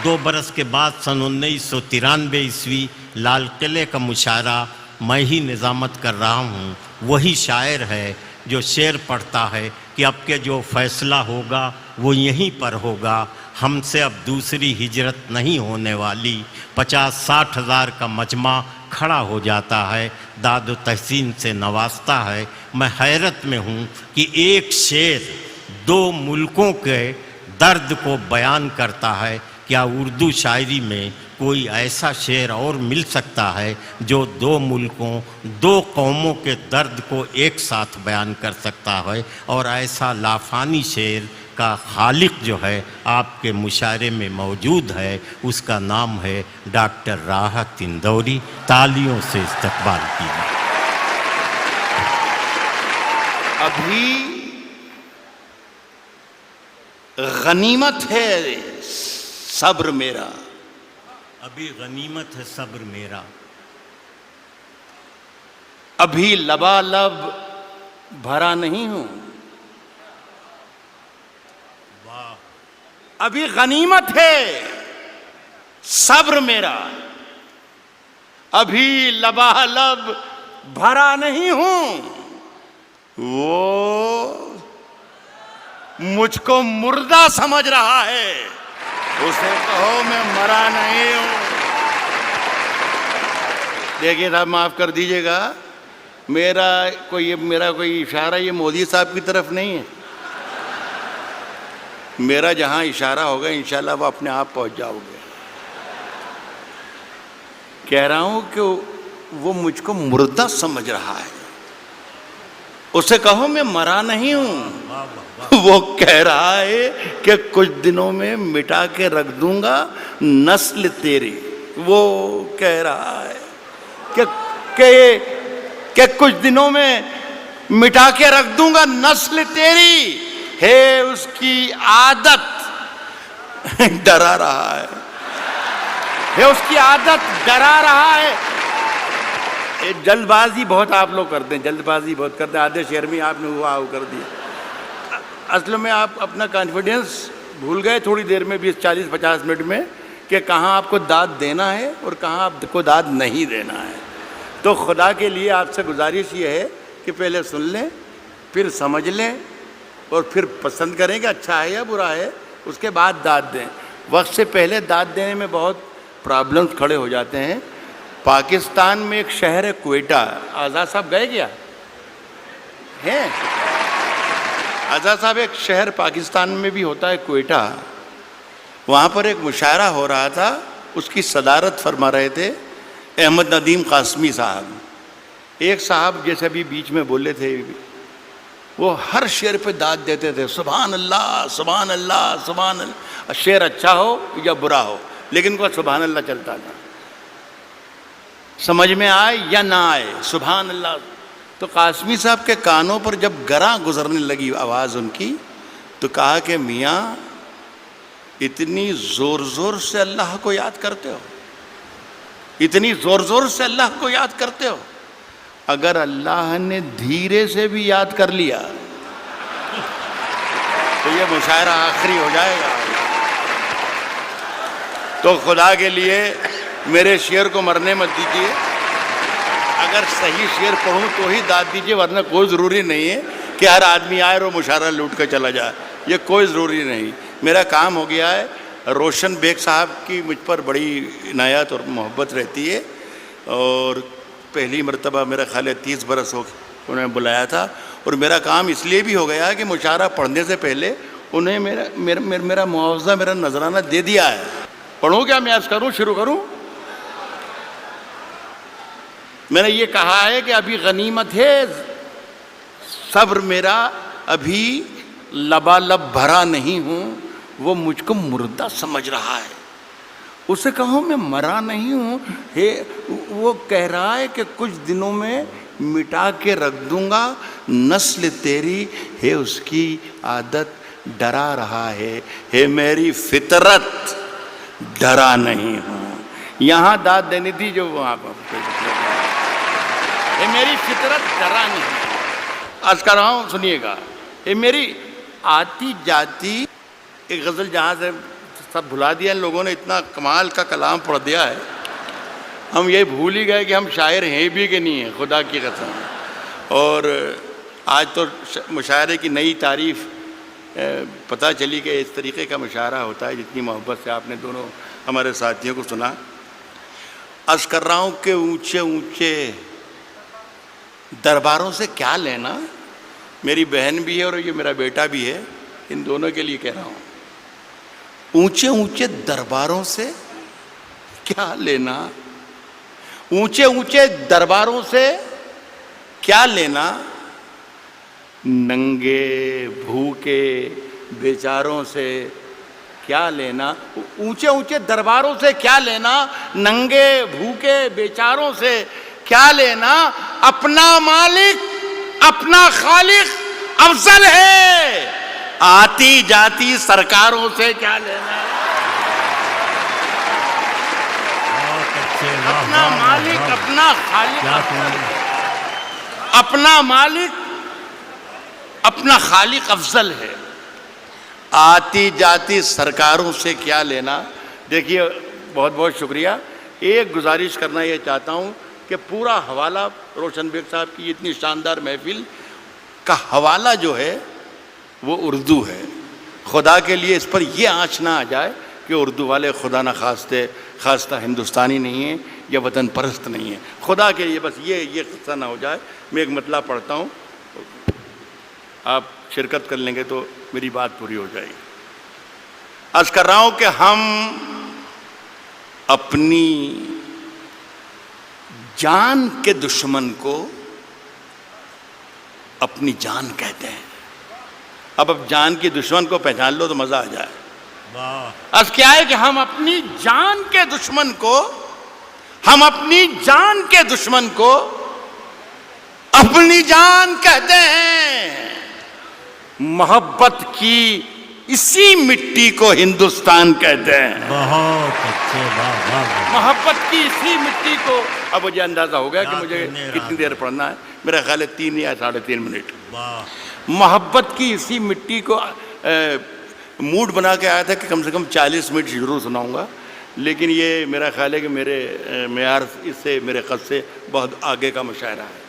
2 برس کے بعد سن 1993 عیسوی لال قلعے کا مشاعرہ میں ہی نظامت کر رہا ہوں. وہی شاعر ہے جو شعر پڑھتا ہے کہ اب کے جو فیصلہ ہوگا وہ یہیں پر ہوگا. ہم سے اب دوسری ہجرت نہیں ہونے والی. 50-60 ہزار کا مجمع کھڑا ہو جاتا ہے, داد و تحسین سے نوازتا ہے. میں حیرت میں ہوں کہ ایک شعر 2 ملکوں کے درد کو بیان کرتا ہے. کیا اردو شاعری میں کوئی ایسا شعر اور مل سکتا ہے جو 2 ملکوں 2 قوموں کے درد کو ایک ساتھ بیان کر سکتا ہے؟ اور ایسا لافانی شعر کا خالق جو ہے آپ کے مشاعرے میں موجود ہے, اس کا نام ہے ڈاکٹر راحت اندوری. تالیوں سے استقبال کیجیے. ابھی غنیمت ہے صبر میرا, ابھی غنیمت ہے صبر میرا, ابھی لبالب بھرا نہیں ہوں. واہ, ابھی غنیمت ہے صبر میرا, ابھی لبالب بھرا نہیں ہوں. وہ مجھ کو مردہ سمجھ رہا ہے, اسے کہو میں مرا نہیں ہوں. دیکھیے صاحب معاف کر دیجئے گا, میرا کوئی اشارہ یہ مودی صاحب کی طرف نہیں ہے. میرا جہاں اشارہ ہوگا انشاءاللہ وہ اپنے آپ پہنچ جاؤ گے. کہہ رہا ہوں کہ وہ مجھ کو مردہ سمجھ رہا ہے, اسے کہو میں مرا نہیں ہوں. وہ کہہ رہا ہے کہ کچھ دنوں میں مٹا کے رکھ دوں گا نسل تیری. وہ کہہ رہا ہے کہ کچھ دنوں میں مٹا کے رکھ دوں گا نسل تیری. ہے اس کی عادت ڈرا رہا ہے, ہے اس کی عادت ڈرا رہا ہے. جلد بازی بہت آپ لوگ کرتے ہیں, جلد بازی بہت کرتے ہیں. آدھے شعر میں آپ نے ہوا کر دیا. اصل میں آپ اپنا کانفیڈنس بھول گئے تھوڑی دیر میں, 20-40-50 منٹ میں, کہ کہاں آپ کو داد دینا ہے اور کہاں آپ کو داد نہیں دینا ہے. تو خدا کے لیے آپ سے گزارش یہ ہے کہ پہلے سن لیں, پھر سمجھ لیں, اور پھر پسند کریں کہ اچھا ہے یا برا ہے, اس کے بعد داد دیں. وقت سے پہلے داد دینے میں بہت پرابلمز کھڑے ہو جاتے ہیں. پاکستان میں ایک شہر ہے کوئٹہ. آزاد صاحب گئے کیا ہیں؟ آزاد صاحب, ایک شہر پاکستان میں بھی ہوتا ہے کوئٹہ. وہاں پر ایک مشاعرہ ہو رہا تھا, اس کی صدارت فرما رہے تھے احمد ندیم قاسمی صاحب. ایک صاحب جیسے ابھی بیچ میں بولے تھے, وہ ہر شعر پہ داد دیتے تھے, سبحان اللہ سبحان اللہ سبحان اللہ. شعر اچھا ہو یا برا ہو, لیکن وہ سبحان اللہ چلتا تھا, سمجھ میں آئے یا نہ آئے, سبحان اللہ. تو قاسمی صاحب کے کانوں پر جب گراں گزرنے لگی آواز ان کی, تو کہا کہ میاں اتنی زور زور سے اللہ کو یاد کرتے ہو, اتنی زور زور سے اللہ کو یاد کرتے ہو, اگر اللہ نے دھیرے سے بھی یاد کر لیا تو یہ مشاعرہ آخری ہو جائے گا. تو خدا کے لیے میرے شعر کو مرنے مت دیجیے. اگر صحیح شعر پڑھوں تو ہی داد دیجیے, ورنہ کوئی ضروری نہیں ہے کہ ہر آدمی آئے اور مشاعرہ لوٹ کر چلا جائے. یہ کوئی ضروری نہیں. میرا کام ہو گیا ہے. روشن بیگ صاحب کی مجھ پر بڑی عنایت اور محبت رہتی ہے, اور پہلی مرتبہ میرا خیال ہے 30 برس ہو انہوں نے بلایا تھا. اور میرا کام اس لیے بھی ہو گیا کہ مشاعرہ پڑھنے سے پہلے انہیں میرا معاوضہ, میرا نذرانہ دے دیا ہے. پڑھوں کیا میں عرض کروں, شروع کروں؟ میں نے یہ کہا ہے کہ ابھی غنیمت ہے صبر میرا, ابھی لبالب بھرا نہیں ہوں. وہ مجھ کو مردہ سمجھ رہا ہے, اسے کہوں میں مرا نہیں ہوں. وہ کہہ رہا ہے کہ کچھ دنوں میں مٹا کے رکھ دوں گا نسل تیری. ہے اس کی عادت ڈرا رہا ہے, ہے میری فطرت ڈرا نہیں ہوں. یہاں داد دینی تھی جو وہاں پر, اے میری فطرت ڈرا نہیں. عرض کر رہا ہوں, سنیے گا. اے میری آتی جاتی ایک غزل جہاں سے سب بھلا دیا ان لوگوں نے، اتنا کمال کا کلام پڑھ دیا ہے، ہم یہ بھول ہی گئے کہ ہم شاعر ہیں بھی کہ نہیں ہیں، خدا کی قسم۔ اور آج تو مشاعرے کی نئی تعریف پتہ چلی کہ اس طریقے کا مشاعرہ ہوتا ہے، جتنی محبت سے آپ نے دونوں ہمارے ساتھیوں کو سنا۔ عرض کر رہا ہوں کہ اونچے اونچے درباروں سے کیا لینا، میری بہن بھی ہے اور یہ میرا بیٹا بھی ہے، ان دونوں کے لیے کہہ رہا ہوں، اونچے اونچے درباروں سے کیا لینا، اونچے اونچے درباروں سے کیا لینا، ننگے بھوکے بیچاروں سے کیا لینا، اونچے اونچے درباروں سے کیا لینا، ننگے بھوکے بیچاروں سے کیا لینا، اپنا مالک اپنا خالق افضل ہے، آتی جاتی سرکاروں سے کیا لینا، اپنا مالک اپنا خالق، اپنا مالک اپنا خالق افضل ہے، آتی جاتی سرکاروں سے کیا لینا۔ دیکھیے بہت بہت شکریہ۔ ایک گزارش کرنا یہ چاہتا ہوں کہ پورا حوالہ روشن بیگ صاحب کی اتنی شاندار محفل کا حوالہ جو ہے وہ اردو ہے۔ خدا کے لیے اس پر یہ آنچ نہ آ جائے کہ اردو والے خدا نہ خواستہ ہندوستانی نہیں ہیں یا وطن پرست نہیں ہیں، خدا کے لیے بس یہ قصہ نہ ہو جائے۔ میں ایک مطلب پڑھتا ہوں، آپ شرکت کر لیں گے تو میری بات پوری ہو جائے گی۔ عرض کر رہا ہوں کہ ہم اپنی جان کے دشمن کو اپنی جان کہتے ہیں۔ اب جان کی دشمن کو پہچان لو تو مزہ آ جائے۔ عرض کیا ہے کہ ہم اپنی جان کے دشمن کو اپنی جان کہتے ہیں، محبت کی اسی مٹی کو ہندوستان کہتے ہیں۔ بہت اچھے، محبت کی اسی مٹی کو، اب مجھے اندازہ ہو گیا کہ مجھے کتنی دیر پڑھنا ہے، میرا خیال ہے 3 یا 3.5 منٹ۔ محبت کی اسی مٹی کو موڈ بنا کے آیا تھا کہ کم سے کم 40 منٹ ضرور سناؤں گا، لیکن یہ میرا خیال ہے کہ میرے معیار اس سے، میرے قد سے بہت آگے کا مشاعرہ ہے۔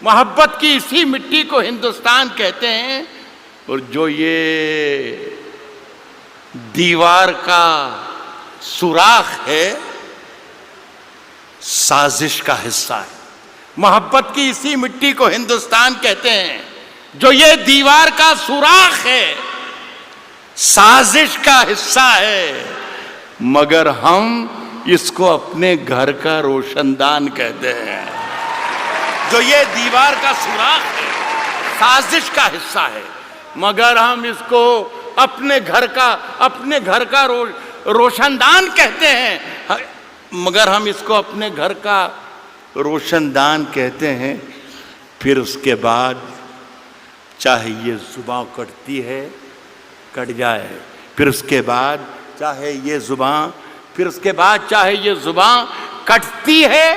محبت کی اسی مٹی کو ہندوستان کہتے ہیں، اور جو یہ دیوار کا سوراخ ہے سازش کا حصہ ہے۔ محبت کی اسی مٹی کو ہندوستان کہتے ہیں، جو یہ دیوار کا سوراخ ہے سازش کا حصہ ہے، مگر ہم اس کو اپنے گھر کا روشن دان کہتے ہیں۔ جو یہ دیوار کا سوراخ ہے سازش کا حصہ ہے، مگر ہم اس کو اپنے گھر کا روشن دان کہتے ہیں، مگر ہم اس کو اپنے گھر کا روشن دان کہتے ہیں۔ پھر اس کے بعد چاہے یہ زباں کٹتی ہے کٹ جائے، پھر اس کے بعد چاہے یہ زباں کٹتی ہے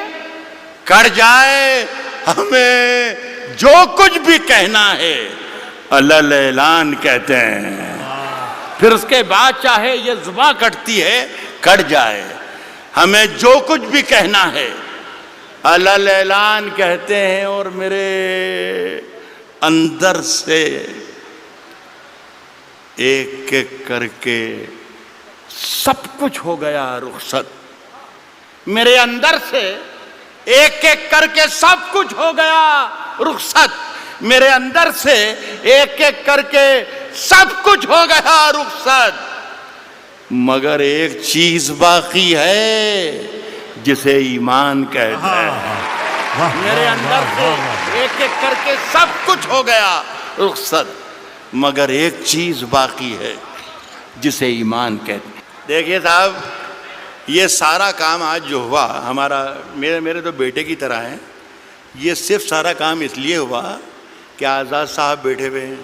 کٹ جائے، ہمیں جو کچھ بھی کہنا ہے الل اعلان کہتے ہیں۔ پھر اس کے بعد چاہے یہ زباں کٹتی ہے کٹ جائے، ہمیں جو کچھ بھی کہنا ہے الل اعلان کہتے ہیں۔ اور میرے اندر سے ایک ایک کر کے سب کچھ ہو گیا رخصت، میرے اندر سے ایک ایک کر کے سب کچھ ہو گیا رخصت، میرے اندر سے ایک ایک کر کے سب کچھ ہو گیا رخصت، مگر ایک چیز باقی ہے جسے ایمان کہتے ہیں۔ میرے اندر سے ایک ایک کر کے سب کچھ ہو گیا رخصت، مگر ایک چیز باقی ہے جسے ایمان کہتے ہیں۔ دیکھیے صاحب، یہ سارا کام آج جو ہوا ہمارا، میرے تو بیٹے کی طرح ہیں، یہ صرف سارا کام اس لیے ہوا کہ آزاد صاحب بیٹھے ہوئے ہیں۔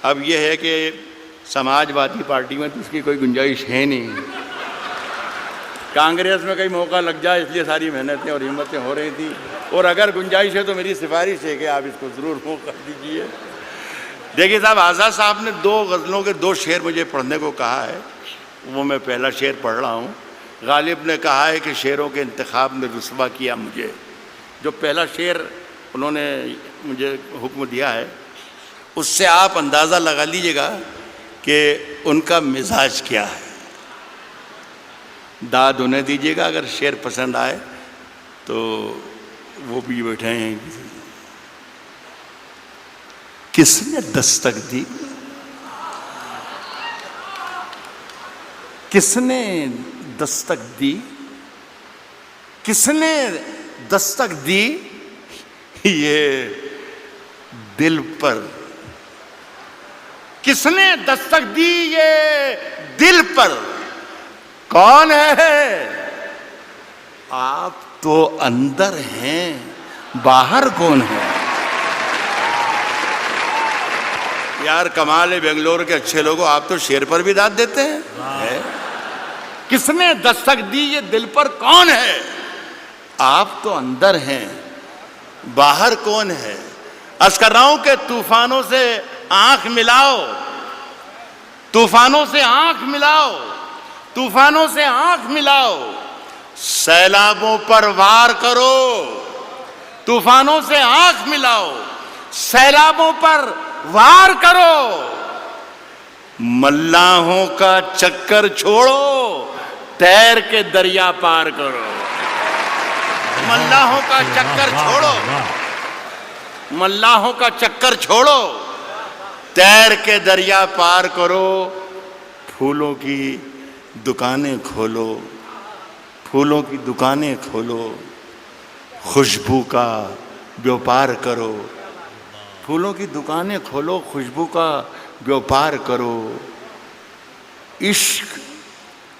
اب یہ ہے کہ سماج وادی پارٹی میں تو اس کی کوئی گنجائش ہے نہیں، کانگریس میں کئی موقع لگ جائے، اس لیے ساری محنتیں اور ہمتیں ہو رہی تھیں، اور اگر گنجائش ہے تو میری سفارش ہے کہ آپ اس کو ضرور موقع دیجیے۔ دیکھیے صاحب، آزاد صاحب نے 2 غزلوں کے 2 شعر مجھے پڑھنے کو کہا ہے، وہ میں پہلا شعر پڑھ رہا ہوں. غالب نے کہا ہے کہ شعروں کے انتخاب میں رسوا کیا مجھے. جو پہلا شعر انہوں نے مجھے حکم دیا ہے اس سے آپ اندازہ لگا لیجئے گا کہ ان کا مزاج کیا ہے. داد انہیں دیجئے گا اگر شعر پسند آئے تو وہ بھی بیٹھے ہیں. کس نے دستک دی؟ کس نے دستک دی؟ کس نے دستک دی یہ دل پر؟ کس نے دستک دی یہ دل پر؟ کون ہے؟ آپ تو اندر ہیں، باہر کون ہے؟ یار کمال ہے بنگلور کے اچھے لوگوں، آپ تو شعر پر بھی داد دیتے ہیں. کس نے دستک دی یہ دل پر؟ کون ہے؟ آپ تو اندر ہیں، باہر کون ہے؟ عرض کر رہا ہوں کہ طوفانوں سے آنکھ ملاؤ، طوفانوں سے آنکھ ملاؤ، طوفانوں سے آنکھ ملاؤ، سیلابوں پر وار کرو. طوفانوں سے آنکھ ملاؤ، سیلابوں پر وار کرو. ملاحوں کا چکر چھوڑو، تیر کے دریا پار کرو. ملاحوں کا چکر چھوڑو، ملاحوں کا چکر چھوڑو، تیر کے دریا پار کرو. پھولوں کی دکانیں کھولو، پھولوں کی دکانیں کھولو، خوشبو کا بیوپار کرو. پھولوں کی دکانیں کھولو، خوشبو کا بیوپار کرو. عشق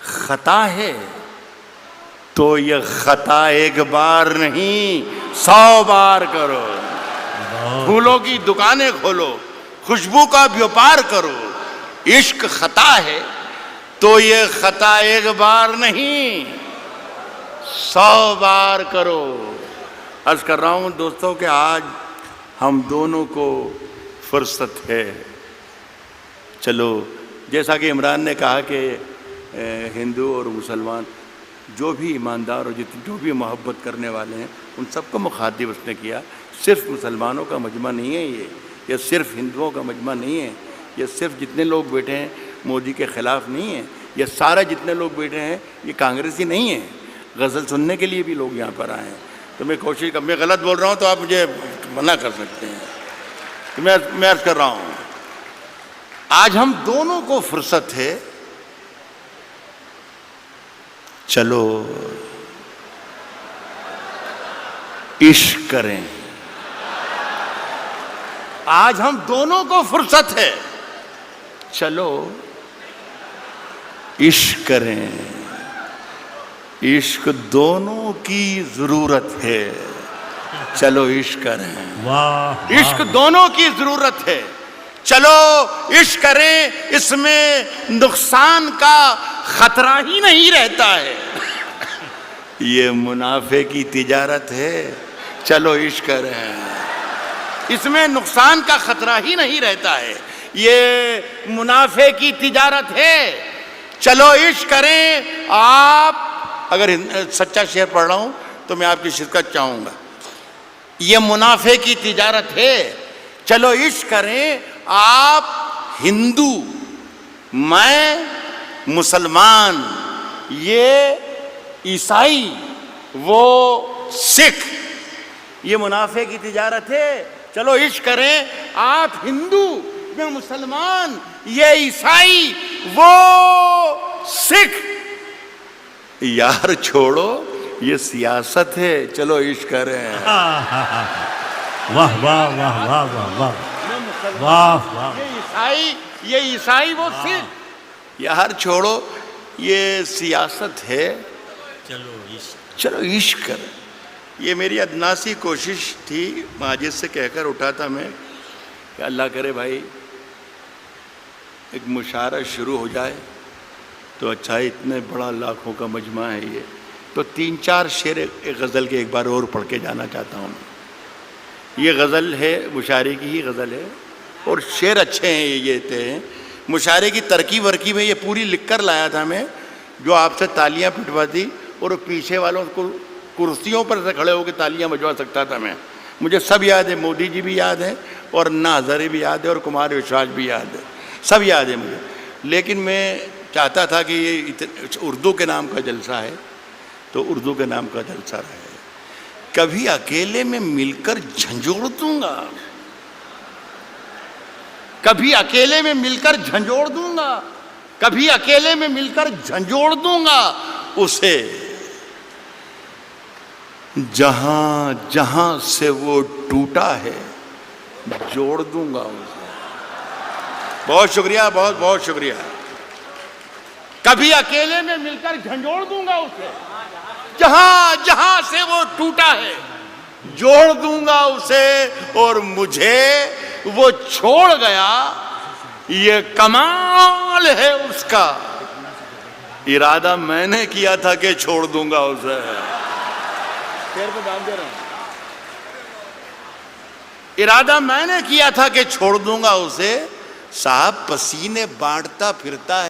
خطا ہے تو یہ خطا ایک بار نہیں 100 بار کرو. پھولوں کی دکانیں کھولو، خوشبو کا بیوپار کرو. عشق خطا ہے تو یہ خطا ایک بار نہیں 100 بار کرو. عرض کر رہا ہوں دوستوں کہ آج ہم دونوں کو فرصت ہے. چلو جیسا کہ عمران نے کہا کہ ہندو اور مسلمان جو بھی ایماندار اور جو بھی محبت کرنے والے ہیں ان سب کو مخاطب اس نے کیا. صرف مسلمانوں کا مجمع نہیں ہے یہ صرف ہندوؤں کا مجمع نہیں ہے، یہ صرف جتنے لوگ بیٹھے ہیں مودی کے خلاف نہیں ہیں، یہ سارے جتنے لوگ بیٹھے ہیں یہ کانگریسی نہیں ہیں. غزل سننے کے لیے بھی لوگ یہاں پر آئے ہیں. تو میں کوشش میں غلط بول رہا ہوں تو آپ مجھے منع کر سکتے ہیں. تو میں عرض کر رہا ہوں آج ہم دونوں کو فرصت ہے. چلو عشق کریں. آج ہم دونوں کو فرصت ہے. چلو عشق کریں. عشق دونوں کی ضرورت ہے. چلو عشق کریں. عشق دونوں کی ضرورت ہے. چلو عشق کریں، اس میں نقصان کا خطرہ ہی نہیں رہتا ہے. یہ منافع کی تجارت ہے. چلو عشق کریں، اس میں نقصان کا خطرہ ہی نہیں رہتا ہے. یہ منافع کی تجارت ہے. چلو عشق کریں. آپ اگر سچا شعر پڑھ رہا ہوں تو میں آپ کی شرکت چاہوں گا. یہ منافع کی تجارت ہے. چلو عشق کریں. آپ ہندو، میں مسلمان، یہ عیسائی، وہ سکھ. یہ منافع کی تجارت ہے. چلو عشق کریں. آپ ہندو، میں مسلمان، یہ عیسائی، وہ سکھ. یار چھوڑو یہ سیاست ہے. چلو عشق کریں. واہ واہ واہ واہ واہ واہ واہ. یہ عیسائی وہ سکھ. یار چھوڑو یہ سیاست ہے. چلو عشق کریں. یہ میری ادناسی کوشش تھی. ماجد سے کہہ کر اٹھا تھا میں کہ اللہ کرے بھائی ایک مشاعرہ شروع ہو جائے تو اچھا. اتنے بڑا لاکھوں کا مجمع ہے یہ تو 3-4 شعر ایک غزل کے ایک بار اور پڑھ کے جانا چاہتا ہوں. یہ غزل ہے، مشاعرے کی ہی غزل ہے اور شعر اچھے ہیں. یہ تھے مشاعرے کی ترکیب ورکیب ہے، یہ پوری لکھ کر لایا تھا میں، جو آپ سے تالیاں پٹواتی اور پیچھے والوں کو کرسیوں پر سے کھڑے ہو کے تالیاں بجوا سکتا تھا میں. مجھے سب یاد ہے، مودی جی بھی یاد ہے اور انا ہزارے بھی یاد ہے اور کمار وشواس بھی یاد ہے، سب یاد ہے مجھے. لیکن میں چاہتا تھا کہ یہ اردو کے نام کا جلسہ ہے تو اردو کے نام کا جلسہ رہے. کبھی اکیلے میں مل کر جھنجھوڑ دوں گا، کبھی اکیلے میں مل کر جھنجھوڑ دوں گا، کبھی اکیلے میں مل کر جھنجھوڑ دوں گا اسے، جہاں جہاں سے وہ ٹوٹا ہے جوڑ دوں گا اسے. بہت شکریہ، بہت بہت شکریہ. کبھی اکیلے میں مل کر جھنجھوڑ دوں گا اسے، جہاں جہاں سے وہ ٹوٹا ہے جوڑ دوں گا اسے، اور مجھے وہ چھوڑ گیا یہ کمال ہے اس کا، ارادہ میں نے کیا تھا کہ چھوڑ دوں گا اسے. شیر پہ دام دے رہا ہوں. ارادہ میں نے کیا تھا کہ چھوڑ دوں گا اسے، صاحب پسینے بانٹتا پھرتا ہے.